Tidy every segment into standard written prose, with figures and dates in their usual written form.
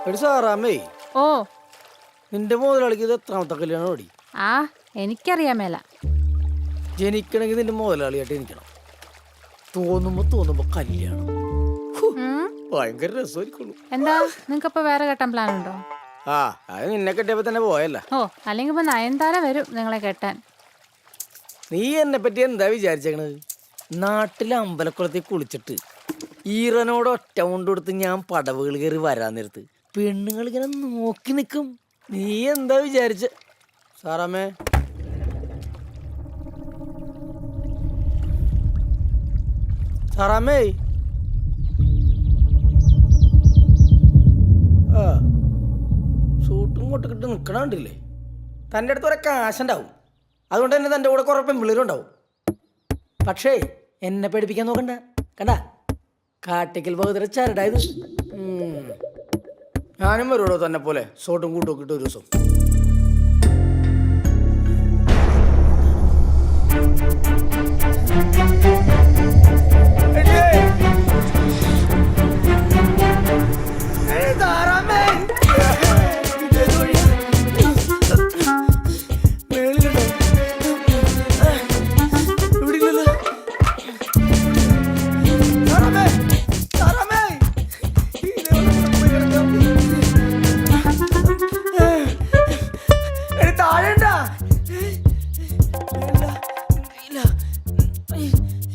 എടി സാറാമ്മേ, ഓ നിന്റെ മുതലാളിക്ക് ഇത് എത്രാമത്തെ കല്യാണം ഓടി? ആ എനിക്കറിയാൻ മേല. ജനിക്കണമെങ്കിൽ നിന്റെ മുതലാളിയായിട്ട് ജനിക്കണം. തോന്നുമ്പോ കല്യാണം. ഹു, ഭയങ്കര രസമായിരിക്കുള്ളൂ. എന്താ നിങ്ങൾക്കിപ്പോ വേറെ കെട്ടാൻ പ്ലാൻ ഉണ്ടോ? ആ, അത് നിന്നെ കെട്ടിയപ്പോ തന്നെ പോയല്ല. ഓ അല്ലെങ്കിൽ ഇപ്പൊ നയൻതാര വരും നിങ്ങളെ കെട്ടാൻ. നീ എന്നെ പറ്റി എന്താ വിചാരിച്ചേക്കണത്? നാട്ടിലെ അമ്പലക്കുളത്തിൽ കുളിച്ചിട്ട് ഈറനോട് ഒറ്റ കൊണ്ട് കൊടുത്ത് ഞാൻ പടവുകൾ കയറി വരാൻ നേരത്ത് പെണ്ണുങ്ങൾ ഇങ്ങനെ നോക്കി നിൽക്കും. നീ എന്താ വിചാരിച്ച? സാറാമ്മേ, സാറാമ്മേ, ആ സൂട്ടും കൊട്ടിക്കിട്ട് നിൽക്കണണ്ടില്ലേ? തൻ്റെ അടുത്ത് കുറെ കാശുണ്ടാവും, അതുകൊണ്ട് തന്നെ തൻ്റെ കൂടെ കുറെ പെമ്പിള്ളേരും ഉണ്ടാവും. പക്ഷേ എന്നെ പേടിപ്പിക്കാൻ നോക്കണ്ട. കണ്ട കാട്ടിക്കൽ ബഹുദര ചരടായത്. ഞാനും വരുവോ തന്നെ പോലെ സോട്ടും കൂട്ടും ഒക്കെ ഇട്ട് ഒരു ദിവസം.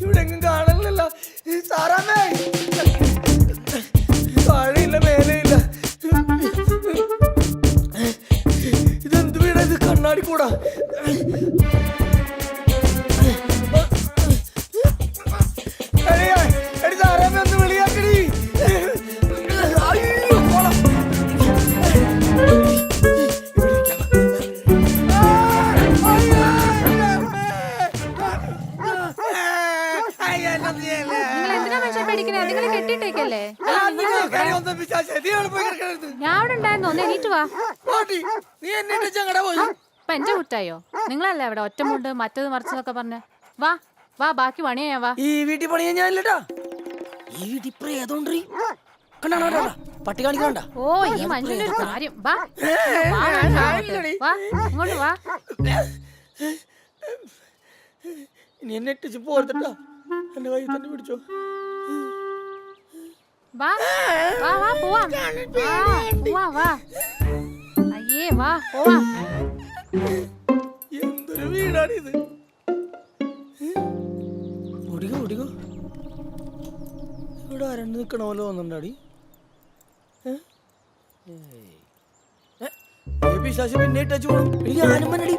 ഇവിടെ എങ്ങും കാണലല്ലോ സാറാമ്മേ. താഴെയില്ല, മേലെയില്ല. ഇതെന്ത് വീടാ ഇത്? കണ്ണാടി കൂടാ. സാറാമ്മ ഒന്ന് വിളിയാക്കടി. എന്റെ കുറ്റായോ? നിങ്ങളല്ലേ അവിടെ ഒറ്റമുണ്ട് മറ്റത് മറിച്ചതൊക്കെ പറഞ്ഞ്. വാ വാ ബാക്കി പണിയാ. വാ. ഈ വീട്ടിൽ പണിയാ ഞാനില്ലട്ടാ. ഈ വീട്ടിൽ പ്രേതോണ്ട് പട്ടി കാണിക്കണ്ട. ഓ ഈ മനുഷ്യന്റെ ഒരു കാര്യം. വാ വാ ഇങ്ങോട്ട് വാ. ഇനി എന്നെ ഇട്ടിച്ച് പോർത്തിട്ടാ. എന്റെ കൈ തന്നെ പിടിച്ചോ. വാ വാ വാ പോവാ. വാ വാ. അയ്യേ വാ പോവാ. എന്തൊരു വീടാണിത്. ഓടിക്കോ ഓടിക്കോ. ഇവിടെ ആരണ്ട് നിക്കണ പോലെ തോന്നുന്നുണ്ടാടി. പിശാച് പിന്നെ ഇട്ടു പോണം. എനിക്ക് ആനും പന്നടി.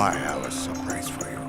I have a surprise for you.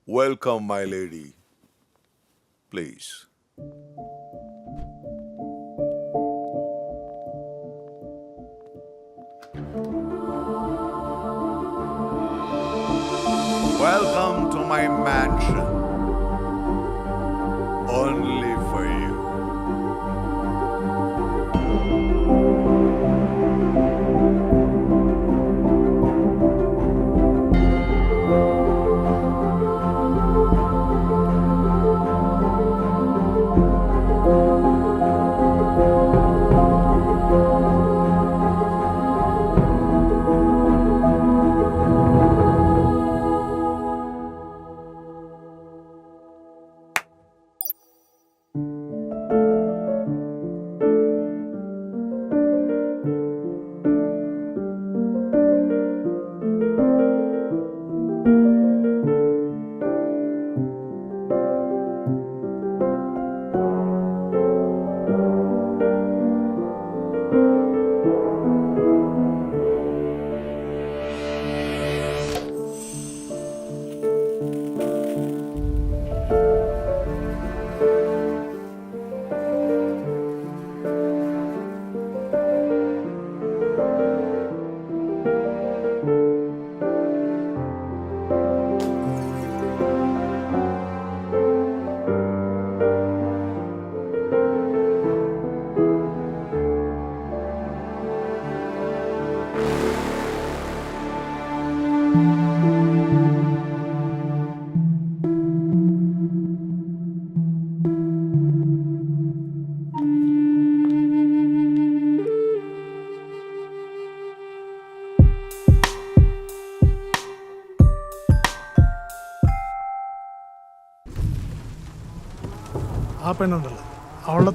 Welcome, my lady. Please. Welcome to my mansion. Only for you. ആ പെണ്ണുണ്ടല്ലോ, അവളുടെ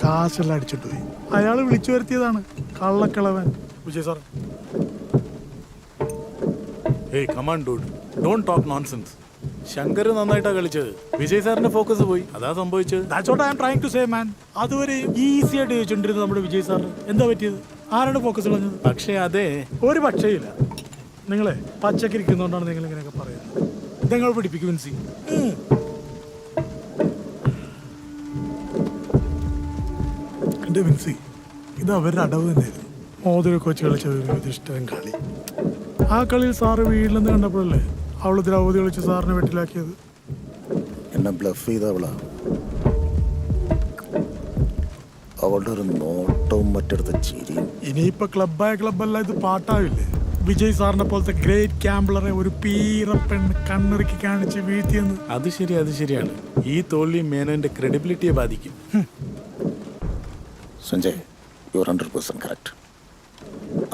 കാശെല്ലാം അടിച്ചിട്ട് പോയി. അയാൾ വിളിച്ചു വരുത്തിയതാണ്, കള്ളക്കളവൻ. Vijay sir, hey come on dude, don't talk nonsense. Shankar നന്നായിട്ടാ കളിച്ചത്, വിജയ് സാറിന്റെ ഫോക്കസ് പോയി, അതാ സംഭവിച്ചത്. That's what I am trying to say man. അതുവരെ ഈസി ആയിട്ട് ചോദിച്ചോണ്ടിരുന്നത് നമ്മുടെ വിജയ് സാറിന് എന്താ പറ്റിയത്? ആരുടെ ഫോക്കസ് കളഞ്ഞത്? പക്ഷേ അതെ, ഒരു പക്ഷേയില്ല. നിങ്ങളെ പച്ചക്ക് ഇരിക്കുന്നതുകൊണ്ടാണ് നിങ്ങൾ ഇങ്ങനെയൊക്കെ പറയുന്നത്. നിങ്ങൾ പിടിപ്പിക്കും വിൻസി. എന്റെ വിൻസി, ഇത് അവരുടെ അടവ് തന്നെയായിരുന്നു. മോതിര കൊച്ചു കളിച്ച ഒരു ഇഷ്ടം കളി. ആ കളിയിൽ സാറ് വീട്ടിലെന്ന് കണ്ടപ്പോഴല്ലേ അവള് ദ്രൗപതി കളിച്ച് സാറിനെ വെട്ടിലാക്കിയത്. എന്നെ ബ്ലഫ് ചെയ്തവളാ. അവളുടെ ഒരു നോട്ടവും മറ്റടുത്ത ചിരിയും. ഇനിയിപ്പോ ക്ലബായ ക്ലബല്ല, ഇത് പാട്ടാവില്ലേ? വിജയ് സാറിനെ പോലത്തെ ഗ്രേറ്റ് ക്യാമ്പിളറെ ഒരു പീറ പെണ്ണ് കണ്ണിറുക്കി കാണിച്ച് വീഴ്ത്തിയെന്ന്. അത് ശരിയാണ്. ഈ തോൽവി മേനോന്റെ ക്രെഡിബിലിറ്റിയെ ബാധിക്കും. Sanjay, you are 100% correct.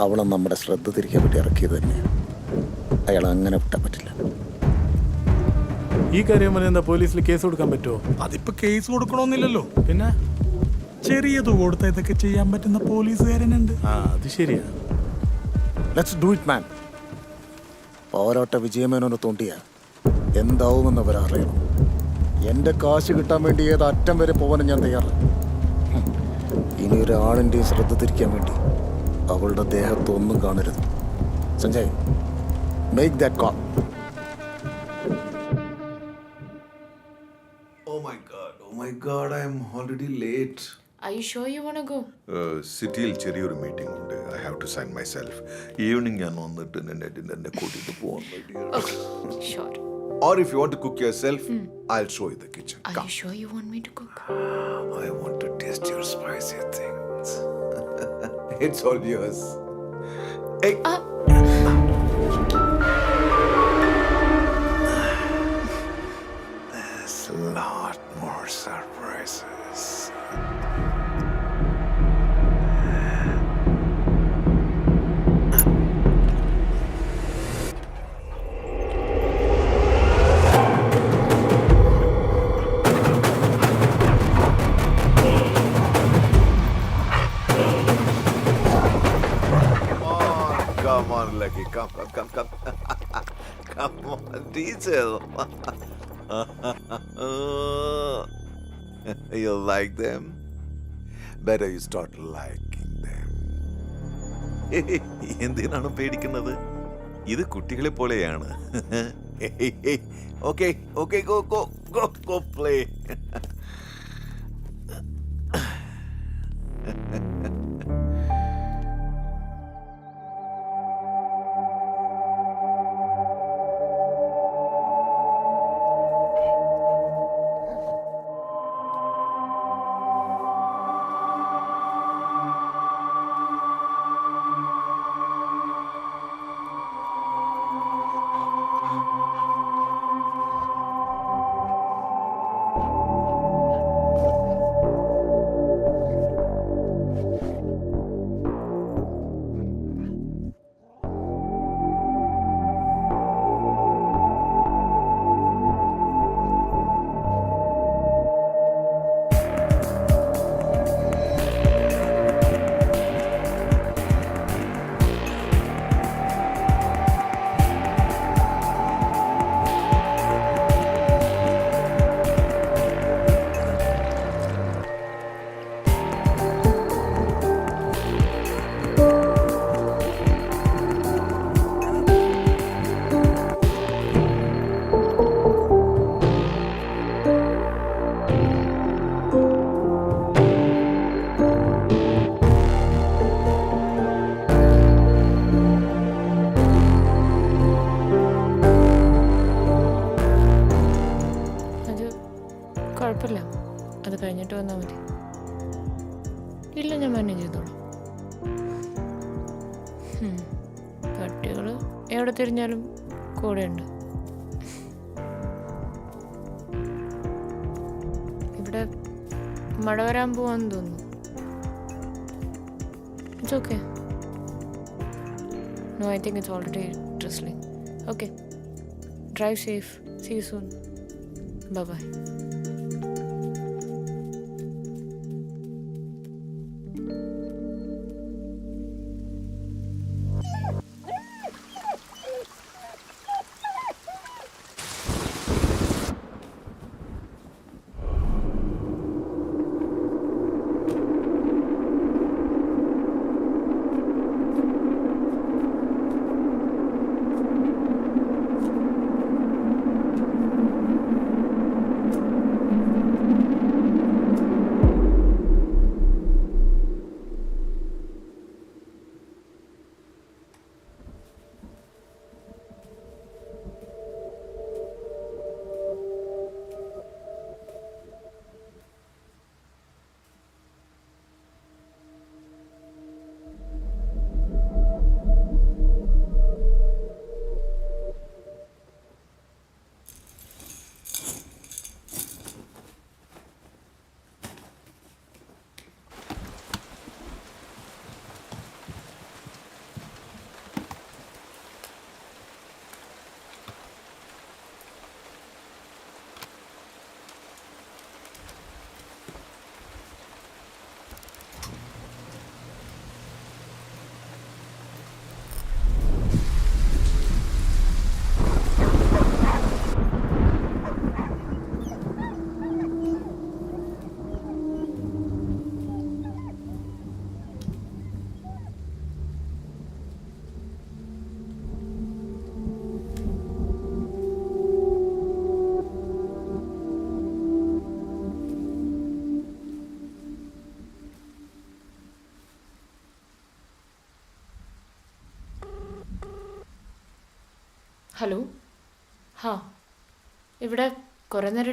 അവളെ നമ്മുടെ ശ്രദ്ധ തിരിക്കാൻ വേണ്ടി ഇറക്കിയത് തന്നെയാണ്. അയാൾ അങ്ങനെ വിട്ടാൻ പറ്റില്ല. ഈ കാര്യം എന്താ പോലീസിൽ കേസ് കൊടുക്കാൻ പറ്റുമോ? അതിപ്പോ കേസ് കൊടുക്കണമെന്നില്ലല്ലോ. പിന്നെ ചെറിയ തുക കൊടുത്ത ഇതൊക്കെ ചെയ്യാൻ പറ്റുന്ന പോലീസുകാരനുണ്ട്. അത് ശരിയാ. Let's do it man. പോരാട്ട വിജയമേനോനെ തോണ്ടിയ എന്താവുമെന്ന് അവരറിയണം. എൻ്റെ കാശ് കിട്ടാൻ വേണ്ടി ഏത് അറ്റം വരെ പോകാനും ഞാൻ തയ്യാറാണ്. ഇനി ഒരാളിൻ്റെയും ശ്രദ്ധ തിരിക്കാൻ വേണ്ടി അവളുടെ ദേഹത്തൊന്നും കാണരുത്. Sanjay, make that call. Oh my god, I'm already late. Are you sure you wanna go? സിറ്റിയിൽ ചെറിയൊരു മീറ്റിംഗ് ഉണ്ട്. I have to sign myself. Evening ഞാൻ വന്നിട്ട് എന്നെ കൂട്ടിയിട്ട് പോകാൻ Okay, sure. Or if you want to cook yourself, I'll show you the kitchen. Are Come. you sure you want me to cook? I want to taste your spicy things. It's all yours. Hey. There's a lot more surprises. Come on, Lucky. Come. Come on, Diesel. You like them? Better you start liking them. എന്തിനാണ് പേടിക്കുന്നത്? ഇത് കുട്ടികളെ പോലെയാണ്. Okay, go play. കുഴപ്പമില്ല, അത് കഴിഞ്ഞിട്ട് വന്നാൽ മതി. ഇല്ല, ഞാൻ മാനേജ് ചെയ്തോളാം. പട്ടികൾ എവിടെ തിരിഞ്ഞാലും കൂടെയുണ്ട്. ഇവിടെ മഴ വരാൻ പോവാന്ന് തോന്നുന്നു. It's okay. No, I think it's already drizzling. Okay, drive safe. See you soon. Bye bye. Hello. ഹാ, ഇവിടെ കുറേ നേരം